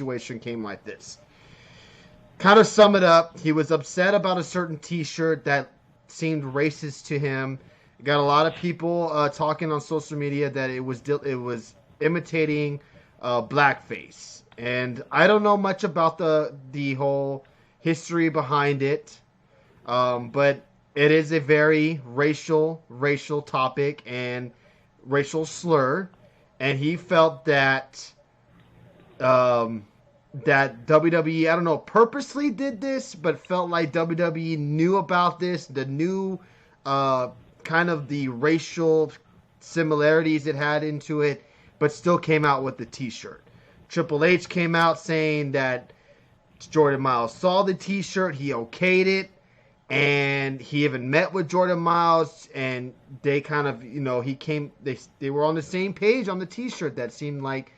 situation came like this. Kind of sum it up, he was upset about a certain T-shirt that seemed racist to him. Got a lot of people talking on social media that it was imitating blackface, and I don't know much about the whole history behind it, but it is a very racial topic and racial slur, and he felt that that WWE, I don't know, purposely did this, but felt like WWE knew about this, the new kind of the racial similarities it had into it, but still came out with the T-shirt. Triple H came out saying that Jordan Myles saw the T-shirt, he okayed it, and he even met with Jordan Myles, and they kind of, they were on the same page on the T-shirt. That seemed like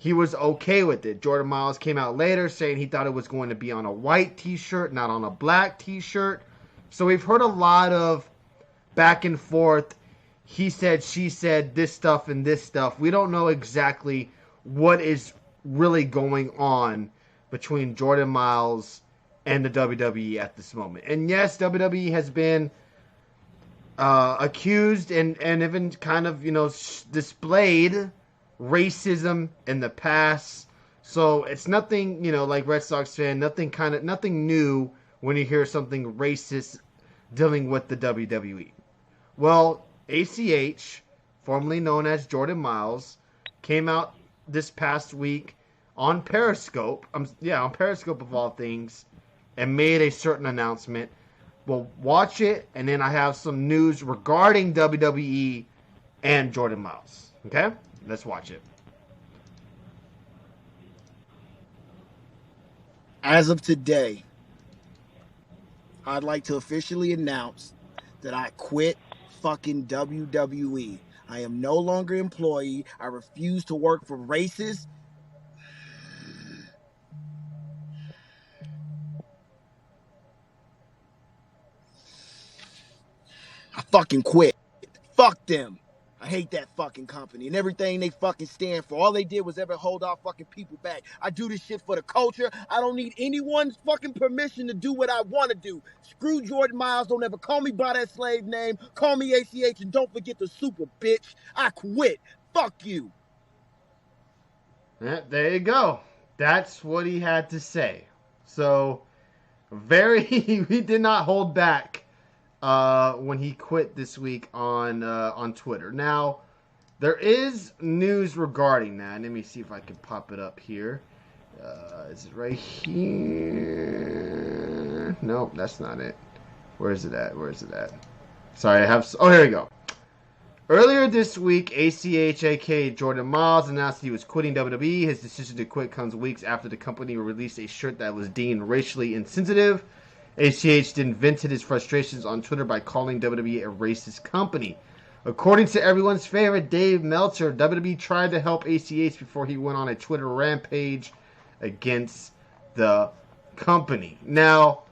he was okay with it. Jordan Myles came out later saying he thought it was going to be on a white T-shirt, not on a black T-shirt. So we've heard a lot of back and forth. He said, she said, this stuff and this stuff. We don't know exactly what is really going on between Jordan Myles and the WWE at this moment. And yes, WWE has been accused and even kind of, displayed racism in the past. So it's nothing, like Red Sox fan, nothing new when you hear something racist dealing with the WWE. Well, ACH, formerly known as Jordan Myles, came out this past week on Periscope, on Periscope of all things, and made a certain announcement. Well, watch it, and then I have some news regarding WWE and Jordan Myles. Okay? Let's watch it. As of today, I'd like to officially announce that I quit fucking WWE. I am no longer an employee. I refuse to work for racists. I fucking quit. Fuck them. I hate that fucking company and everything they fucking stand for. All they did was ever hold our fucking people back. I do this shit for the culture. I don't need anyone's fucking permission to do what I want to do. Screw Jordan Myles. Don't ever call me by that slave name. Call me ACH, and don't forget the super bitch. I quit. Fuck you. Yeah, there you go. That's what he had to say. So, he did not hold back when he quit this week on Twitter. Now, there is news regarding that. Let me see if I can pop it up here. Is it right here? Nope, that's not it. Where is it at? Sorry, oh, here we go. Earlier this week, ACH, aka Jordan Myles, announced he was quitting WWE. His decision to quit comes weeks after the company released a shirt that was deemed racially insensitive. ACH then vented his frustrations on Twitter by calling WWE a racist company. According to everyone's favorite Dave Meltzer, WWE tried to help ACH before he went on a Twitter rampage against the company. Now,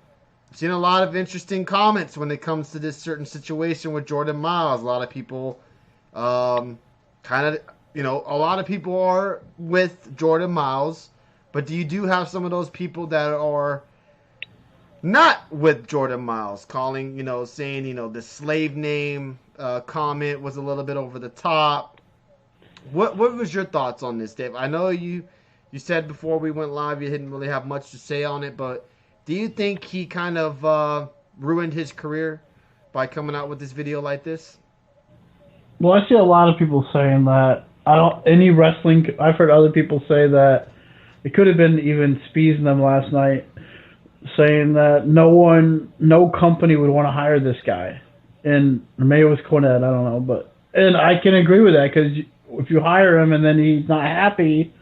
I've seen a lot of interesting comments when it comes to this certain situation with Jordan Myles. A lot of people a lot of people are with Jordan Myles, but you do have some of those people that are not with Jordan Myles, calling, saying, the slave name comment was a little bit over the top. What was your thoughts on this, Dave? I know you said before we went live you didn't really have much to say on it, but do you think he kind of ruined his career by coming out with this video like this? Well, I see a lot of people saying that. I've heard other people say that it could have been even Spees and them last night, saying that no company would want to hire this guy. And maybe it was Cornette, I don't know. And I can agree with that, because if you hire him and then he's not happy,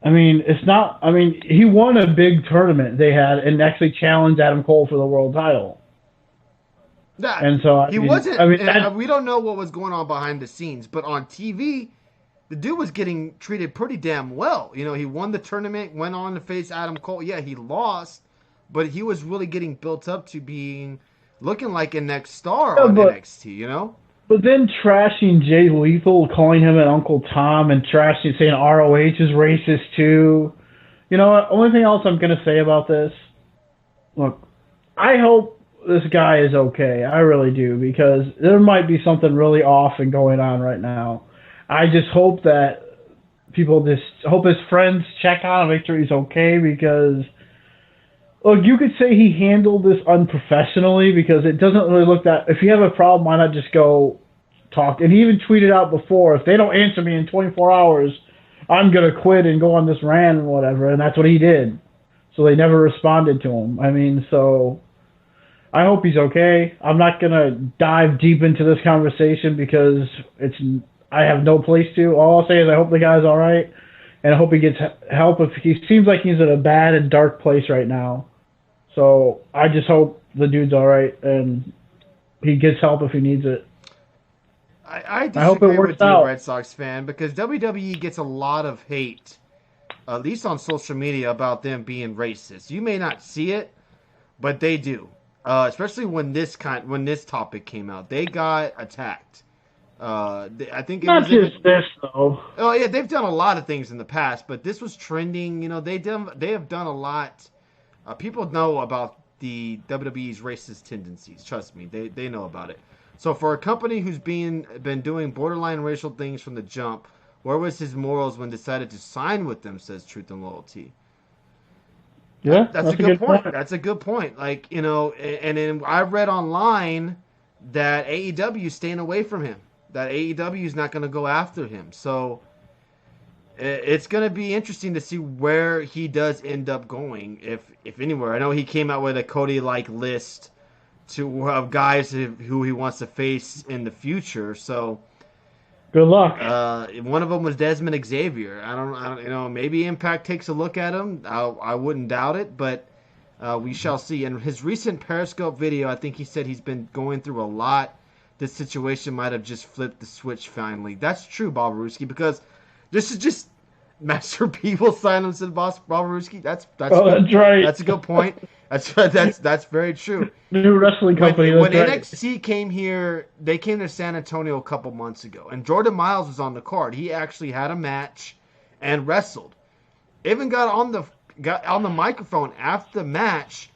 he won a big tournament they had and actually challenged Adam Cole for the world title. Yeah, and so he wasn't. We don't know what was going on behind the scenes, but on TV, the dude was getting treated pretty damn well. He won the tournament, went on to face Adam Cole. Yeah, he lost, but he was really getting built up to looking like a next star on NXT. But then trashing Jay Lethal, calling him an Uncle Tom, and saying ROH is racist too. You know what? Only thing else I'm going to say about this, look, I hope this guy is okay. I really do, because there might be something really off and going on right now. I just hope that people just hope his friends check on him, make sure he's okay, because look, you could say he handled this unprofessionally, because it doesn't really look that. If you have a problem, why not just go talk? And he even tweeted out before, if they don't answer me in 24 hours, I'm gonna quit and go on this rant and whatever. And that's what he did. So they never responded to him. I mean, so I hope he's okay. I'm not gonna dive deep into this conversation because I have no place to. All I'll say is I hope the guy's all right, and I hope he gets help. If he seems like he's in a bad and dark place right now, so I just hope the dude's all right and he gets help if he needs it. I hope it disagree works with you, out. Red Sox fan, because WWE gets a lot of hate, at least on social media, about them being racist. You may not see it, but they do. Especially when this topic came out, they got attacked. I think it Not was just this though. Oh yeah, they've done a lot of things in the past, but this was trending. You know, they have done a lot. People know about the WWE's racist tendencies. Trust me, they know about it. So for a company who's been doing borderline racial things from the jump, where was his morals when decided to sign with them? Says Truth and Loyalty. Yeah, That's a good point. That's a good point. Like, you know, and then I read online that AEW is staying away from him. That AEW is not going to go after him. So it's going to be interesting to see where he does end up going, if anywhere. I know he came out with a Cody-like list of guys who he wants to face in the future. So good luck. One of them was Desmond Xavier. I don't, you know, maybe Impact takes a look at him. I wouldn't doubt it, but we shall see. And his recent Periscope video, I think he said he's been going through a lot. This situation might have just flipped the switch finally. That's true, Bob Ruski, because this is just Master People silence and Bob Ruski. That's right. That's a good point. That's very true. New wrestling company. When NXT came here, they came to San Antonio a couple months ago, and Jordan Myles was on the card. He actually had a match and wrestled. Even got on the microphone after the match,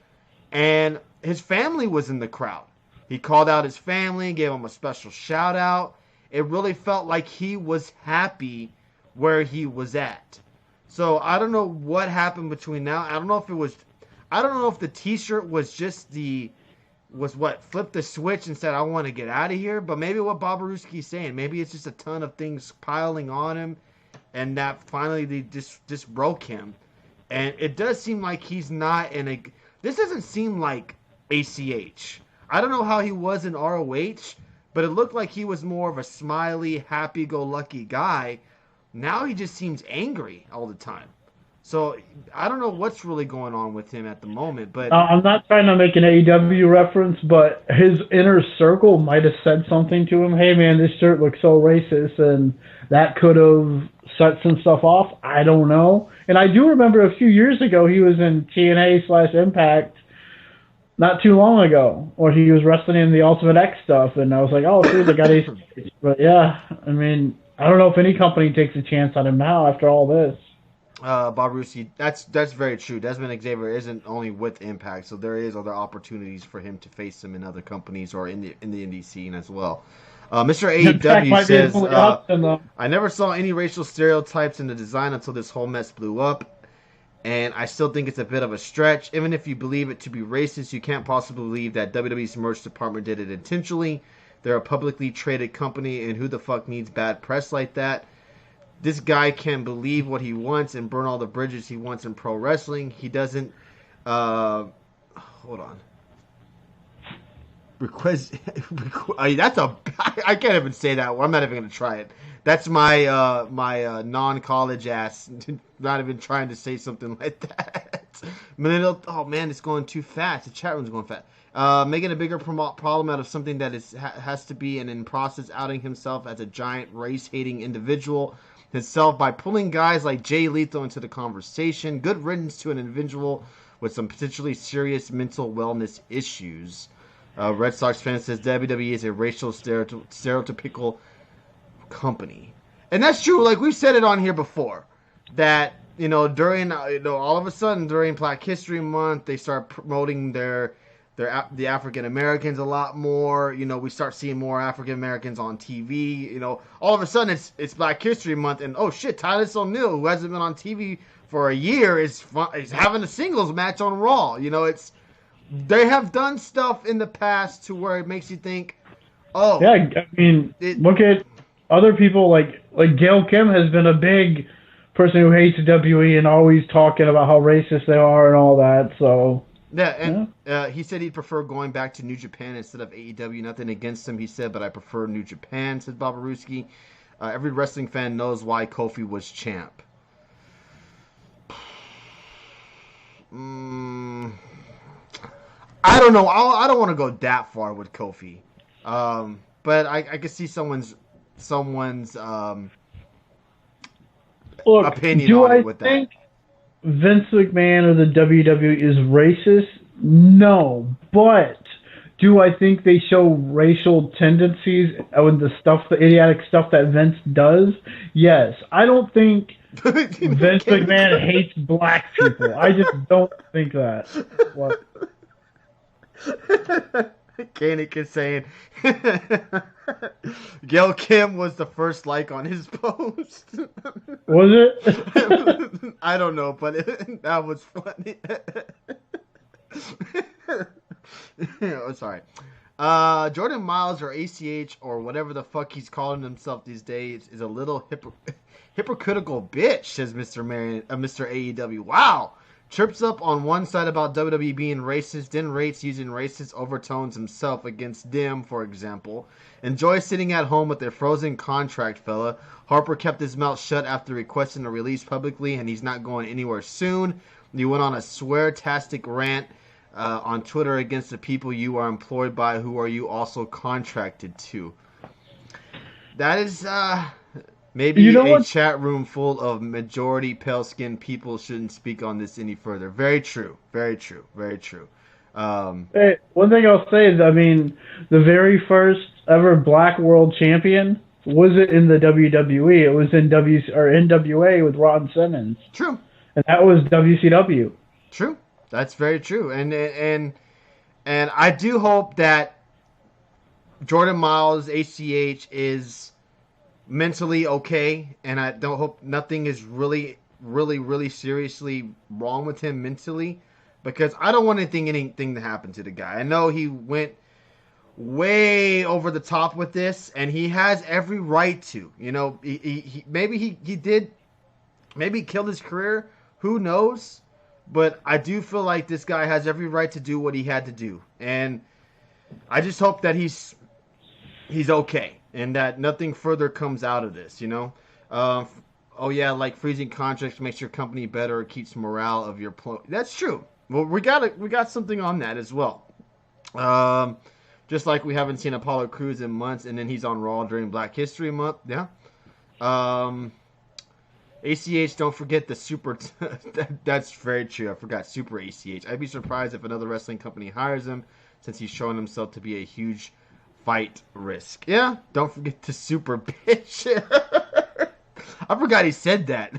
and his family was in the crowd. He called out his family, gave him a special shout out. It really felt like he was happy where he was at. So I don't know what happened between now. I don't know if the t-shirt was just flipped the switch and said, I want to get out of here. But maybe what Bob Ruski's saying, maybe it's just a ton of things piling on him, and that finally they just broke him. And it does seem like he's not this doesn't seem like ACH. I don't know how he was in ROH, but it looked like he was more of a smiley, happy-go-lucky guy. Now he just seems angry all the time. So I don't know what's really going on with him at the moment. But I'm not trying to make an AEW reference, but his inner circle might have said something to him. Hey, man, this shirt looks so racist, and that could have set some stuff off. I don't know. And I do remember a few years ago he was in TNA/Impact not too long ago, or he was wrestling in the Ultimate X stuff, and I was like, oh, see, they got ACH. But yeah, I mean, I don't know if any company takes a chance on him now after all this. Bob Ruski, that's very true. Desmond Xavier isn't only with Impact, so there is other opportunities for him to face him in other companies or in the indie scene as well. Mr. AEW says, I never saw any racial stereotypes in the design until this whole mess blew up. And I still think it's a bit of a stretch. Even if you believe it to be racist, you can't possibly believe that WWE's merch department did it intentionally. They're a publicly traded company, and who the fuck needs bad press like that? This guy can believe what he wants and burn all the bridges he wants in pro wrestling. He doesn't... hold on. That's a... I can't even say that. I'm not even going to try it. That's my non-college ass not even trying to say something like that. Oh man, it's going too fast. The chat room's going fast. Making a bigger problem out of something that has to be, and in process outing himself as a giant race-hating individual himself by pulling guys like Jay Lethal into the conversation. Good riddance to an individual with some potentially serious mental wellness issues. Red Sox fan says WWE is a racial stereotypical company. And that's true. Like, we've said it on here before, that during all of a sudden during Black History Month, they start promoting the African Americans a lot more. We start seeing more African Americans on TV. All of a sudden it's Black History Month, and oh shit, Titus O'Neil, who hasn't been on TV for a year, is having a singles match on Raw. They have done stuff in the past to where it makes you think, oh yeah. I mean, look at other people like Gail Kim has been a big person who hates WWE and always talking about how racist they are and all that. So yeah, and he said he'd prefer going back to New Japan instead of AEW. Nothing against him, he said, but I prefer New Japan, said Babaruski. Every wrestling fan knows why Kofi was champ. I don't know. I don't want to go that far with Kofi, but I could see someone's opinion on it with that. Do I think Vince McMahon or the WWE is racist? No, but do I think they show racial tendencies with the idiotic stuff that Vince does? Yes. I don't think Vince McMahon hates black people. I just don't think that. What? Koenig is saying Gail Kim was the first like on his post. Was it? I don't know, but that was funny. Oh, sorry. Jordan Myles or ACH or whatever the fuck he's calling himself these days is a little hypocritical bitch, says Mr. AEW. Wow. Trips up on one side about WWE being racist, then rates using racist overtones himself against them, for example. Enjoy sitting at home with a frozen contract, fella. Harper kept his mouth shut after requesting a release publicly, and he's not going anywhere soon. You went on a swear-tastic rant on Twitter against the people you are employed by. Who are you also contracted to? That is... Maybe a chat room full of majority pale-skinned people shouldn't speak on this any further. Very true. Very true. Very true. Hey, one thing I'll say is, I mean, the very first ever Black World Champion wasn't in the WWE. It was in NWA with Ron Simmons. True. And that was WCW. True. That's very true. And I do hope that Jordan Myles, ACH, is mentally okay, and I don't hope nothing is really seriously wrong with him mentally, because I don't want anything to happen to the guy. I know he went way over the top with this, and he has every right to. Maybe he did, maybe killed his career. Who knows? But I do feel like this guy has every right to do what he had to do, and I just hope that he's okay, and that nothing further comes out of this, Oh yeah, like freezing contracts makes your company better, keeps morale of your That's true. Well, we got something on that as well. Just like we haven't seen Apollo Crews in months, and then he's on Raw during Black History Month. Yeah. ACH, don't forget the super... That's very true. I forgot Super ACH. I'd be surprised if another wrestling company hires him, since he's shown himself to be a huge fight risk. Yeah, don't forget the super bitch. I forgot he said that.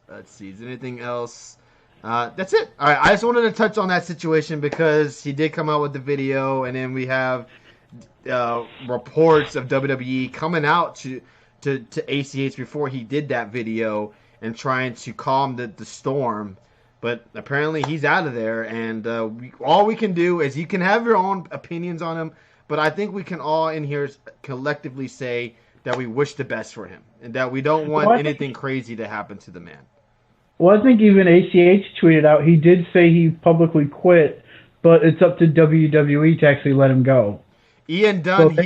Let's see. Is there anything else? That's it. All right. I just wanted to touch on that situation because he did come out with the video, and then we have reports of WWE coming out to ACH before he did that video and trying to calm the storm. But apparently he's out of there, and all we can do is you can have your own opinions on him, but I think we can all in here collectively say that we wish the best for him and that we don't want anything crazy to happen to the man. Well, I think even ACH tweeted out he did say he publicly quit, but it's up to WWE to actually let him go. Ian Dunn,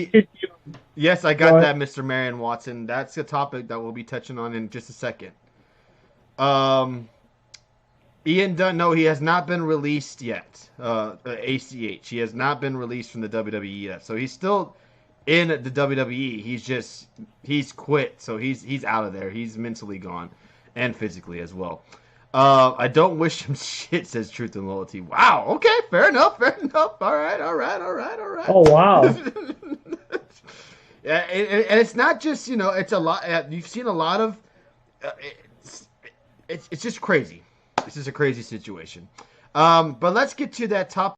yes, I got that, Mr. Marion Watson. That's a topic that we'll be touching on in just a second. Ian Dunn, no, he has not been released yet. ACH, he has not been released from the WWE yet, so he's still in the WWE. He's quit, so he's out of there. He's mentally gone, and physically as well. I don't wish him shit, says Truth and Loyalty. Wow, okay, fair enough. All right. Oh, wow. Yeah, and it's not just, it's a lot. You've seen a lot of it's just crazy. This is a crazy situation. But let's get to that top